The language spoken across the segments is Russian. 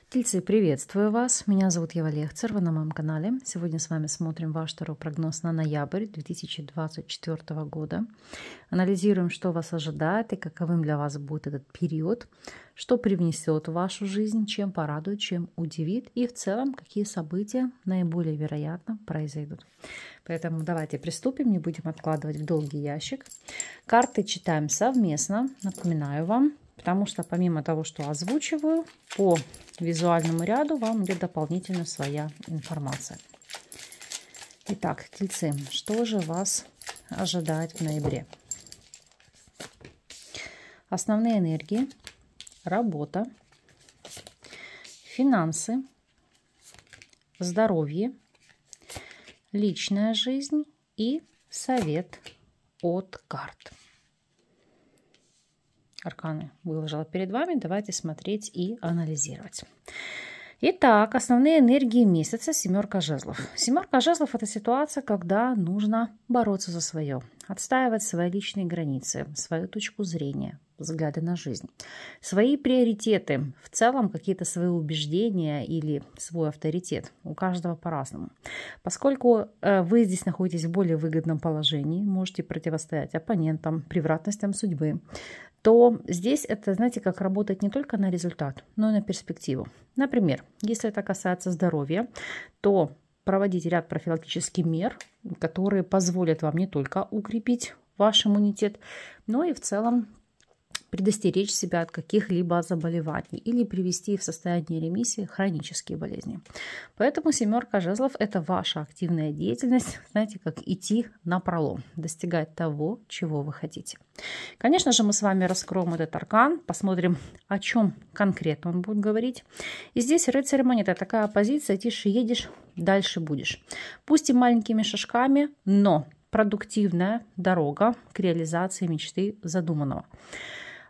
Тельцы, приветствую вас. Меня зовут Ева Лехцер, вы на моем канале. Сегодня с вами смотрим ваш второй прогноз на ноябрь 2024 года. Анализируем, что вас ожидает и каковым для вас будет этот период, что привнесет в вашу жизнь, чем порадует, чем удивит и в целом, какие события наиболее вероятно произойдут. Поэтому давайте приступим, не будем откладывать в долгий ящик. Карты читаем совместно, напоминаю вам. Потому что помимо того, что озвучиваю, по визуальному ряду вам идет дополнительно своя информация. Итак, тельцы, что же вас ожидает в ноябре? Основные энергии, работа, финансы, здоровье, личная жизнь и совет от карт. Арканы выложила перед вами. Давайте смотреть и анализировать. Итак, основные энергии месяца — семерка жезлов. Семерка жезлов — это ситуация, когда нужно бороться за свое, отстаивать свои личные границы, свою точку зрения, взгляды на жизнь, свои приоритеты, в целом какие-то свои убеждения или свой авторитет. У каждого по-разному. Поскольку вы здесь находитесь в более выгодном положении, можете противостоять оппонентам, превратностям судьбы, то здесь это, знаете, как работать не только на результат, но и на перспективу. Например, если это касается здоровья, то проводить ряд профилактических мер, которые позволят вам не только укрепить ваш иммунитет, но и в целом предостеречь себя от каких-либо заболеваний или привести в состояние ремиссии хронические болезни. Поэтому семерка жезлов – это ваша активная деятельность, знаете, как идти напролом, достигать того, чего вы хотите. Конечно же, мы с вами раскроем этот аркан, посмотрим, о чем конкретно он будет говорить. И здесь рыцарь монет – это такая позиция: тише едешь, дальше будешь. Пусть и маленькими шажками, но продуктивная дорога к реализации мечты задуманного.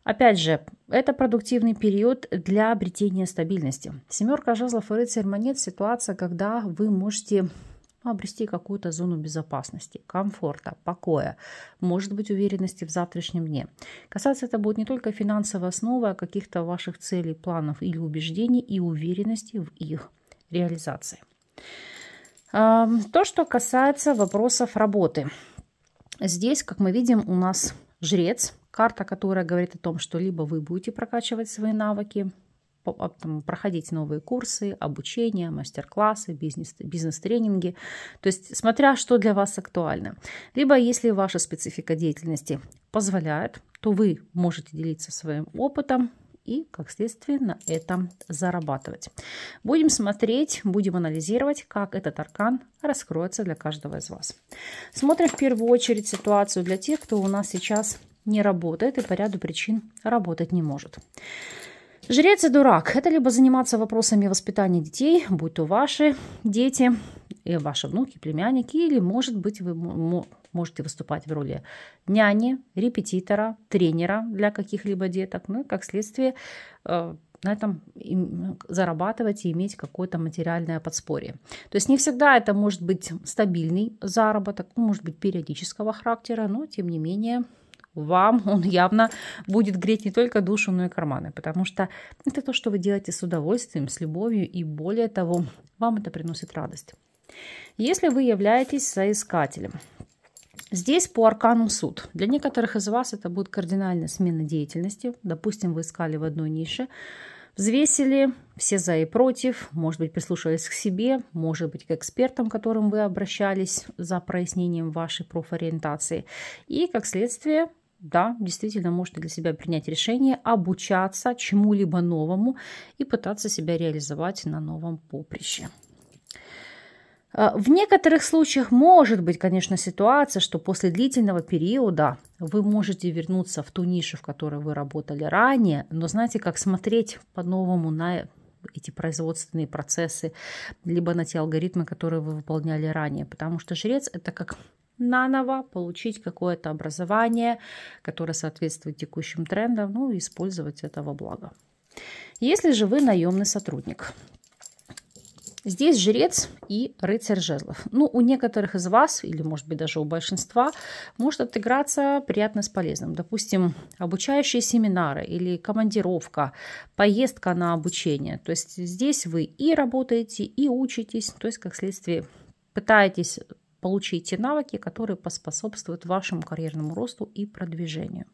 Опять же, это продуктивный период для обретения стабильности. Семерка жезлов и рыцарь монет – ситуация, когда вы можете обрести какую-то зону безопасности, комфорта, покоя, может быть, уверенности в завтрашнем дне. Касаться это будет не только финансовой основы, а каких-то ваших целей, планов или убеждений и уверенности в их реализации. То, что касается вопросов работы. Здесь, как мы видим, у нас жрец. Карта, которая говорит о том, что либо вы будете прокачивать свои навыки, проходить новые курсы, обучение, мастер-классы, бизнес-тренинги. То есть, смотря что для вас актуально. Либо, если ваша специфика деятельности позволяет, то вы можете делиться своим опытом и, как следствие, на этом зарабатывать. Будем смотреть, будем анализировать, как этот аркан раскроется для каждого из вас. Смотрим в первую очередь ситуацию для тех, кто у нас сейчас не работает и по ряду причин работать не может. Жрец и дурак – это либо заниматься вопросами воспитания детей, будь то ваши дети, и ваши внуки, племянники, или, может быть, вы можете выступать в роли няни, репетитора, тренера для каких-либо деток, ну и, как следствие, на этом зарабатывать и иметь какое-то материальное подспорье. То есть не всегда это может быть стабильный заработок, может быть периодического характера, но тем не менее вам он явно будет греть не только душу, но и карманы, потому что это то, что вы делаете с удовольствием, с любовью, и более того, вам это приносит радость. Если вы являетесь соискателем, здесь по аркану суд. Для некоторых из вас это будет кардинальная смена деятельности. Допустим, вы искали в одной нише, взвесили все за и против, может быть, прислушались к себе, может быть, к экспертам, к которым вы обращались за прояснением вашей профориентации. И, как следствие, да, действительно можете для себя принять решение обучаться чему-либо новому и пытаться себя реализовать на новом поприще. В некоторых случаях может быть, конечно, ситуация, что после длительного периода вы можете вернуться в ту нишу, в которой вы работали ранее, но знаете, как смотреть по-новому на эти производственные процессы, либо на те алгоритмы, которые вы выполняли ранее, потому что жрец – это как наново получить какое-то образование, которое соответствует текущим трендам, ну и использовать это во благо. Если же вы наемный сотрудник, Здесь жрец и рыцарь жезлов. Ну, у некоторых из вас, или может быть даже у большинства, может отыграться приятно с полезным. Допустим, обучающие семинары или командировка, поездка на обучение. То есть здесь вы и работаете, и учитесь, то есть как следствие пытаетесь получить те навыки, которые поспособствуют вашему карьерному росту и продвижению.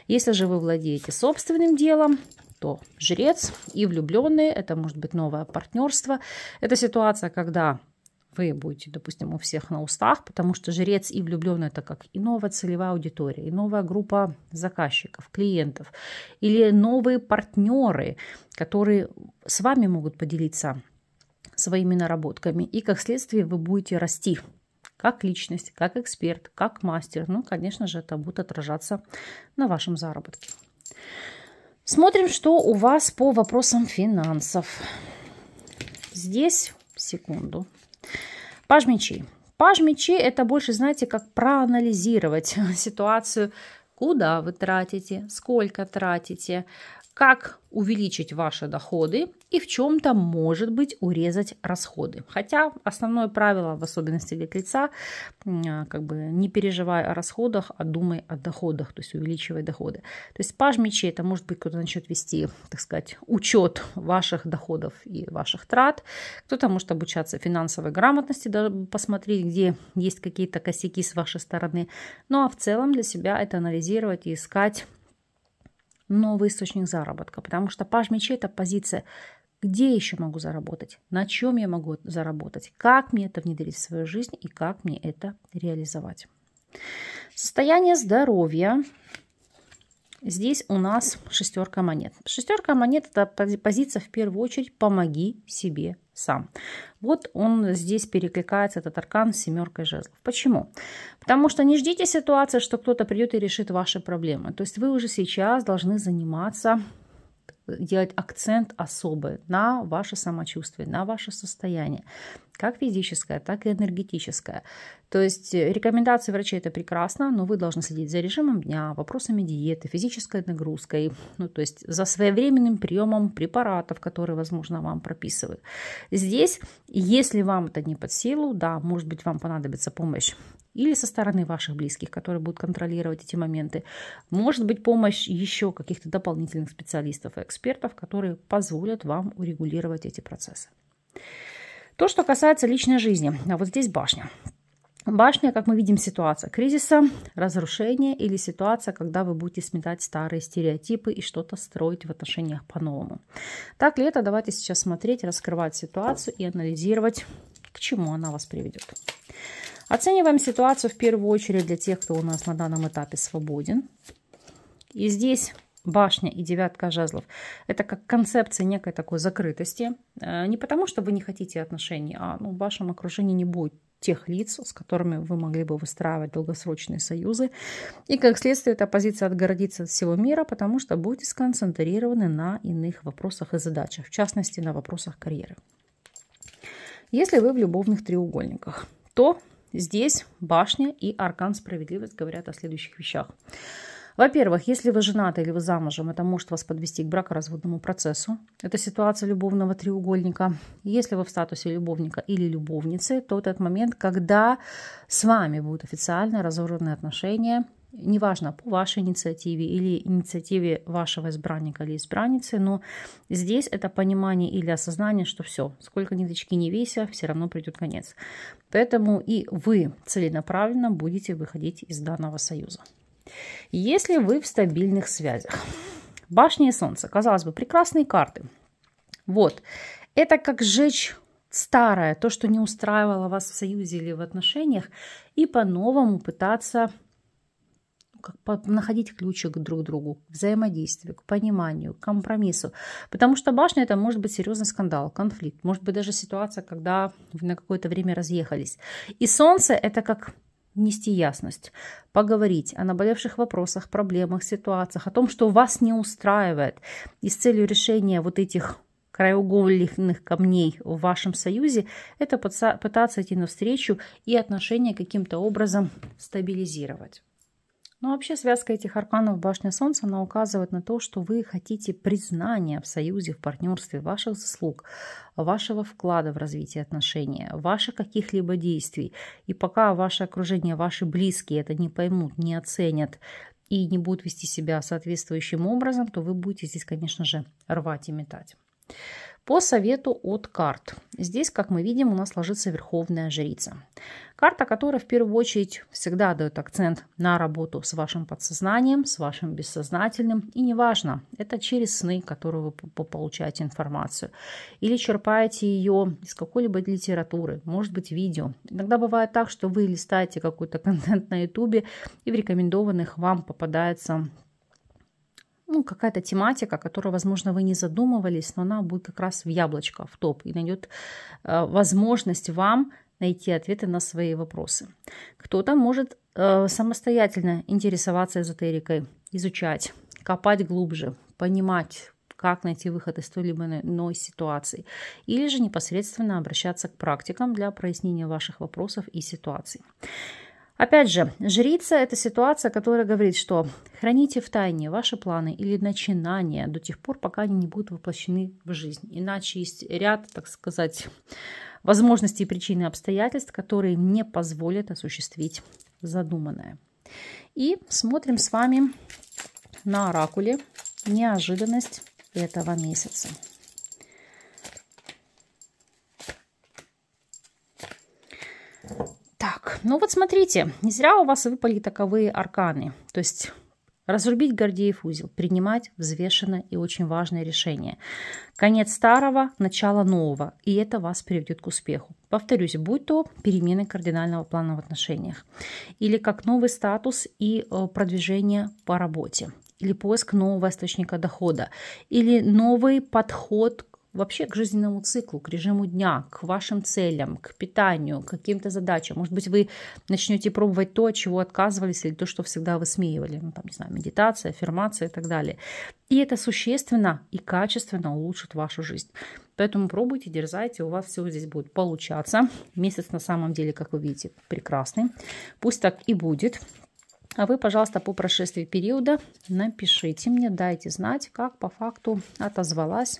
Если же вы владеете собственным делом, то жрец и влюбленные, это может быть новое партнерство. Это ситуация, когда вы будете, допустим, у всех на устах, потому что жрец и влюбленный это как и новая целевая аудитория, и новая группа заказчиков, клиентов, или новые партнеры, которые с вами могут поделиться своими наработками. И как следствие вы будете расти как личность, как эксперт, как мастер. Ну, конечно же, это будет отражаться на вашем заработке. Смотрим, что у вас по вопросам финансов. Здесь, секунду. Паж мечей. Паж мечей это больше, знаете, как проанализировать ситуацию, куда вы тратите, сколько тратите, как увеличить ваши доходы и в чем-то, может быть, урезать расходы. Хотя основное правило, в особенности для тельца, как бы не переживай о расходах, а думай о доходах, то есть увеличивай доходы. То есть паж мечей, это может быть кто-то начнет вести, так сказать, учет ваших доходов и ваших трат. Кто-то может обучаться финансовой грамотности, даже посмотреть, где есть какие-то косяки с вашей стороны. Ну а в целом для себя это анализировать и искать новый источник заработка, потому что паж мечей это позиция, где еще могу заработать, на чем я могу заработать, как мне это внедрить в свою жизнь и как мне это реализовать. Состояние здоровья. Здесь у нас шестерка монет. Шестерка монет это позиция в первую очередь «помоги себе сам». Вот он здесь перекликается, этот аркан с семеркой жезлов. Почему? Потому что не ждите ситуации, что кто-то придет и решит ваши проблемы. То есть вы уже сейчас должны заниматься, делать акцент особый на ваше самочувствие, на ваше состояние, как физическое, так и энергетическое. То есть рекомендации врачей это прекрасно, но вы должны следить за режимом дня, вопросами диеты, физической нагрузкой, ну, то есть за своевременным приемом препаратов, которые, возможно, вам прописывают. Здесь, если вам это не под силу, да, может быть, вам понадобится помощь или со стороны ваших близких, которые будут контролировать эти моменты. Может быть, помощь еще каких-то дополнительных специалистов и экспертов, которые позволят вам урегулировать эти процессы. То, что касается личной жизни. А вот здесь башня. Башня, как мы видим, ситуация кризиса, разрушения или ситуация, когда вы будете сметать старые стереотипы и что-то строить в отношениях по-новому. Так ли это? Давайте сейчас смотреть, раскрывать ситуацию и анализировать, к чему она вас приведет. Оцениваем ситуацию в первую очередь для тех, кто у нас на данном этапе свободен. И здесь башня и девятка жезлов. Это как концепция некой такой закрытости. Не потому, что вы не хотите отношений, а в вашем окружении не будет тех лиц, с которыми вы могли бы выстраивать долгосрочные союзы. И как следствие эта позиция отгородится от всего мира, потому что будете сконцентрированы на иных вопросах и задачах, в частности на вопросах карьеры. Если вы в любовных треугольниках, то здесь башня и аркан справедливость говорят о следующих вещах. Во-первых, если вы женаты или вы замужем, это может вас подвести к бракоразводному процессу. Это ситуация любовного треугольника. Если вы в статусе любовника или любовницы, то этот момент, когда с вами будут официально разорваны отношения, неважно, по вашей инициативе или инициативе вашего избранника или избранницы, но здесь это понимание или осознание, что все, сколько ниточки не веся, все равно придет конец. Поэтому и вы целенаправленно будете выходить из данного союза. Если вы в стабильных связях, башня и солнце, казалось бы, прекрасные карты. Вот, это как сжечь старое, то, что не устраивало вас в союзе или в отношениях, и по-новому пытаться находить ключик к друг другу, к взаимодействию, к пониманию, к компромиссу. Потому что башня это может быть серьезный скандал, конфликт, может быть даже ситуация, когда вы на какое-то время разъехались. И солнце это как нести ясность, поговорить о наболевших вопросах, проблемах, ситуациях, о том, что вас не устраивает. И с целью решения вот этих краеугольных камней в вашем союзе, это пытаться идти навстречу и отношения каким-то образом стабилизировать. Но вообще связка этих арканов башня Солнца, она указывает на то, что вы хотите признания в союзе, в партнерстве, ваших заслуг, вашего вклада в развитие отношений, ваших каких-либо действий. И пока ваше окружение, ваши близкие это не поймут, не оценят и не будут вести себя соответствующим образом, то вы будете здесь, конечно же, рвать и метать. По совету от карт. Здесь, как мы видим, у нас ложится Верховная Жрица. Карта, которая в первую очередь всегда дает акцент на работу с вашим подсознанием, с вашим бессознательным. И неважно, это через сны, которые вы получаете информацию. Или черпаете ее из какой-либо литературы, может быть видео. Иногда бывает так, что вы листаете какой-то контент на ютубе и в рекомендованных вам попадается какая-то тематика, о которой, возможно, вы не задумывались, но она будет как раз в яблочко, в топ, и найдет возможность вам найти ответы на свои вопросы. Кто-то может самостоятельно интересоваться эзотерикой, изучать, копать глубже, понимать, как найти выход из той либо иной ситуации, или же непосредственно обращаться к практикам для прояснения ваших вопросов и ситуаций. Опять же, жрица – это ситуация, которая говорит, что храните в тайне ваши планы или начинания до тех пор, пока они не будут воплощены в жизнь. Иначе есть ряд, так сказать, возможностей, причин и обстоятельств, которые не позволят осуществить задуманное. И смотрим с вами на оракуле неожиданность этого месяца. Так, ну вот смотрите, не зря у вас выпали таковые арканы. То есть разрубить Гордеев узел, принимать взвешенное и очень важное решение. Конец старого, начало нового. И это вас приведет к успеху. Повторюсь, будь то перемены кардинального плана в отношениях, или как новый статус и продвижение по работе, или поиск нового источника дохода, или новый подход вообще к жизненному циклу, к режиму дня, к вашим целям, к питанию, к каким-то задачам. Может быть, вы начнете пробовать то, от чего отказывались, или то, что всегда высмеивали. Не знаю, медитация, аффирмация и так далее. И это существенно и качественно улучшит вашу жизнь. Поэтому пробуйте, дерзайте, у вас все здесь будет получаться. Месяц на самом деле, как вы видите, прекрасный. Пусть так и будет. А вы, пожалуйста, по прошествии периода напишите мне, дайте знать, как по факту отозвалась,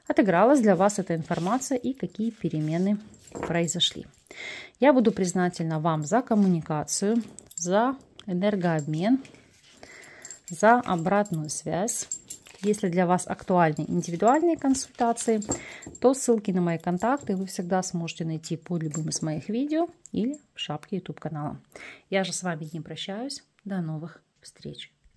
отыгралась для вас эта информация и какие перемены произошли. Я буду признательна вам за коммуникацию, за энергообмен, за обратную связь. Если для вас актуальны индивидуальные консультации, то ссылки на мои контакты вы всегда сможете найти под любым из моих видео или в шапке YouTube канала. Я же с вами не прощаюсь. До новых встреч!